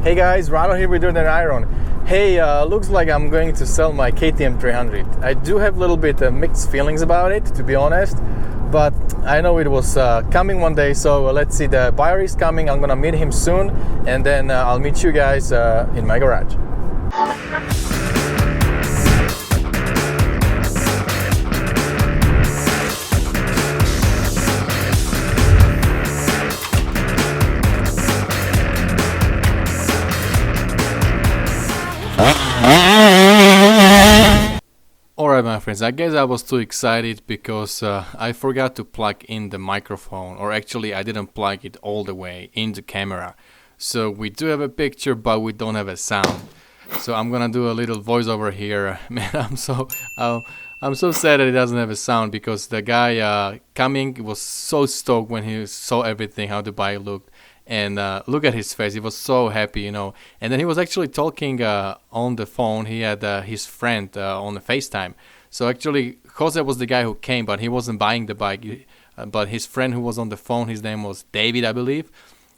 Hey guys, Ronald here with Dirt and Iron. Hey, looks like I'm going to sell my KTM 300. I do have a little bit mixed feelings about it, to be honest, but I know it was coming one day, so let's see. The buyer is coming. I'm gonna meet him soon, and then I'll meet you guys in my garage. Alright my friends, I guess I was too excited because I forgot to plug in the microphone, or actually I didn't plug it all the way in the camera. So we do have a picture but we don't have a sound. So I'm gonna do a little voiceover here. Man, I'm so sad that it doesn't have a sound, because the guy coming was so stoked when he saw everything, how the bike looked. And look at his face, he was so happy, you know. And then he was actually talking on the phone. He had his friend on the FaceTime. So actually, Jose was the guy who came, but he wasn't buying the bike. But his friend who was on the phone, his name was David, I believe.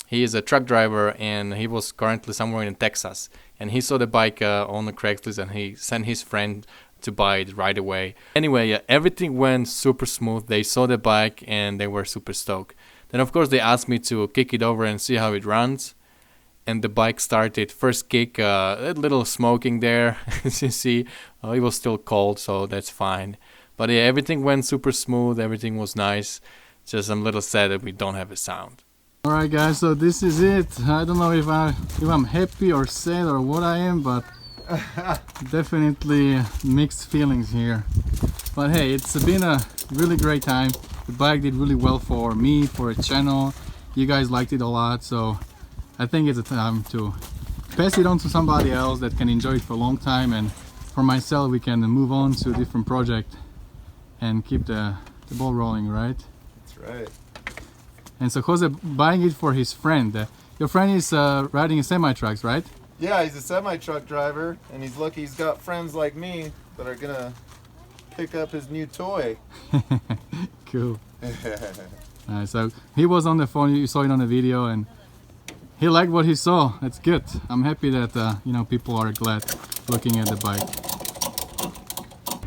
He is a truck driver, and he was currently somewhere in Texas. And he saw the bike on the Craigslist, and he sent his friend to buy it right away. Anyway, everything went super smooth. They saw the bike, and they were super stoked. Then of course they asked me to kick it over and see how it runs, and the bike started. First kick, a little smoking there, as you see. It was still cold, so that's fine. But yeah, everything went super smooth, everything was nice. Just I'm a little sad that we don't have a sound. Alright guys, so this is it. I don't know if I'm happy or sad or what I am, but definitely mixed feelings here. But hey, it's been a really great time. The bike did really well for me, for a channel. You guys liked it a lot, so I think it's a time to pass it on to somebody else that can enjoy it for a long time, and for myself we can move on to a different project and keep the ball rolling, right? That's right. And so Jose buying it for his friend. Your friend is riding a semi-trucks, right? Yeah, he's a semi-truck driver, and he's lucky he's got friends like me that are gonna pick up his new toy. Cool. So he was on the phone, you saw it on the video, and he liked what he saw. That's good. I'm happy that you know, people are glad looking at the bike.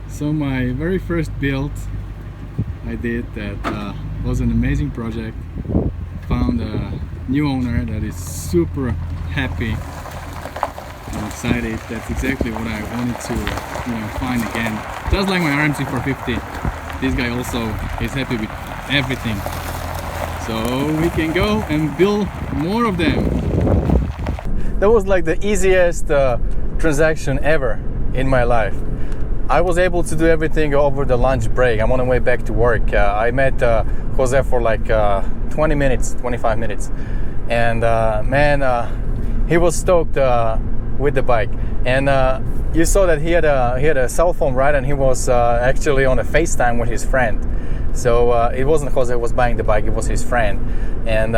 So my very first build I did that was an amazing project. Found a new owner that is super happy and excited. That's exactly what I wanted to, you know, find again. Just like my RMC 450, this guy also is happy with everything. So we can go and build more of them. That was like the easiest transaction ever in my life. I was able to do everything over the lunch break. I'm on the way back to work. I met Jose for like 20 minutes, 25 minutes. And man, he was stoked with the bike. And you saw that he had a cell phone, right? And he was actually on a FaceTime with his friend. So it wasn't Jose who was buying the bike, it was his friend. And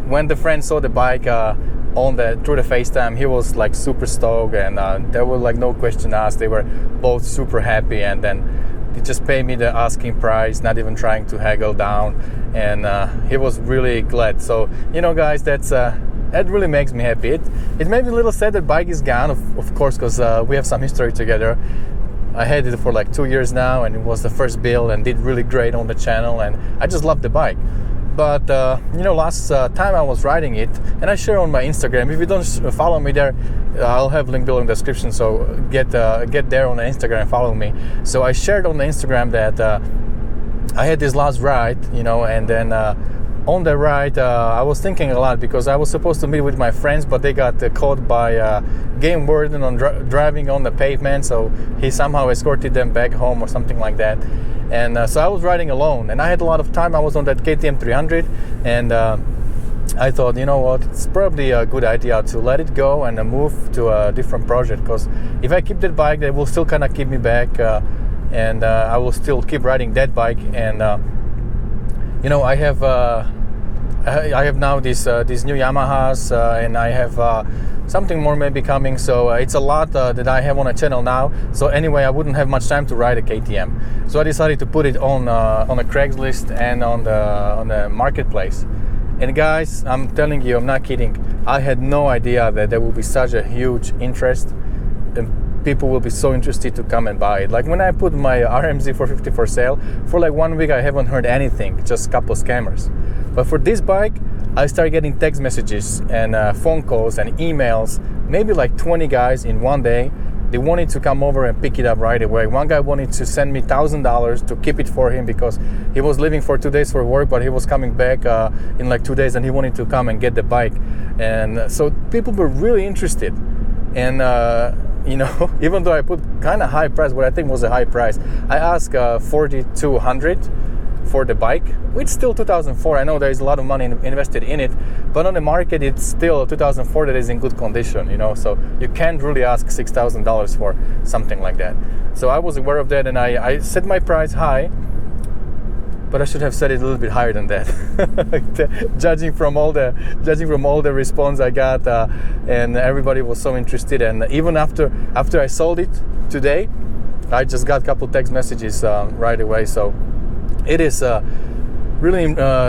when the friend saw the bike through the FaceTime, he was like super stoked, and there was like no question asked. They were both super happy, and then he just paid me the asking price, not even trying to haggle down, and he was really glad. So you know guys, that really makes me happy. It made me a little sad that bike is gone, of course, because we have some history together. I had it for like 2 years now, and it was the first build and did really great on the channel, and I just love the bike. But you know, last time I was riding it, and I share on my Instagram. If you don't follow me there, I'll have link below in the description, so get there on the Instagram and follow me. So I shared on the Instagram that I had this last ride, you know, and then on the ride I was thinking a lot, because I was supposed to meet with my friends, but they got caught by game warden on driving on the pavement, so he somehow escorted them back home or something like that. And so I was riding alone, and I had a lot of time. I was on that KTM 300, and I thought, you know what, it's probably a good idea to let it go and move to a different project, because if I keep that bike, they will still kind of keep me back, and I will still keep riding that bike. And you know, I have now these new Yamahas, and I have something more maybe coming, so it's a lot that I have on a channel now. So anyway, I wouldn't have much time to ride a KTM, so I decided to put it on a Craigslist and on the marketplace. And guys, I'm telling you, I'm not kidding, I had no idea that there will be such a huge interest and people will be so interested to come and buy it. Like when I put my RMZ 450 for sale, for like 1 week I haven't heard anything, just a couple scammers. But for this bike, I started getting text messages and phone calls and emails, maybe like 20 guys in one day. They wanted to come over and pick it up right away. One guy wanted to send me $1,000 to keep it for him because he was leaving for 2 days for work, but he was coming back in like 2 days and he wanted to come and get the bike. And so people were really interested. And you know, even though I put kind of high price, what I think was a high price, I asked $4,200 for the bike, which still 2004. I know there is a lot of money invested in it, but on the market it's still 2004 that is in good condition, you know, so you can't really ask $6,000 for something like that. So I was aware of that, and I set my price high, but I should have set it a little bit higher than that. judging from all the response I got, and everybody was so interested. And even after I sold it today, I just got a couple text messages right away. So it is really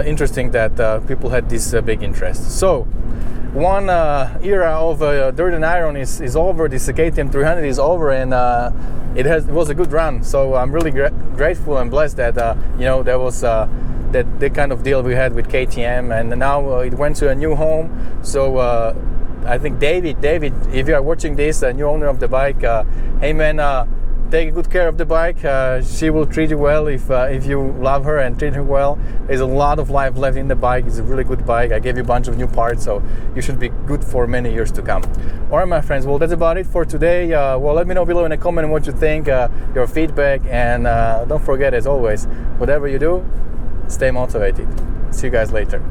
interesting that people had this big interest. So one era of dirt and iron is over. This KTM 300 is over, and it was a good run. So I'm really grateful and blessed that you know, there was that kind of deal we had with KTM, and now it went to a new home. So I think David, if you are watching this, a new owner of the bike, hey man, take good care of the bike. She will treat you well if you love her and treat her well. There's a lot of life left in the bike. It's a really good bike. I gave you a bunch of new parts, so you should be good for many years to come. All right, my friends. Well, that's about it for today. Well, let me know below in a comment what you think, your feedback, and don't forget, as always, whatever you do, stay motivated. See you guys later.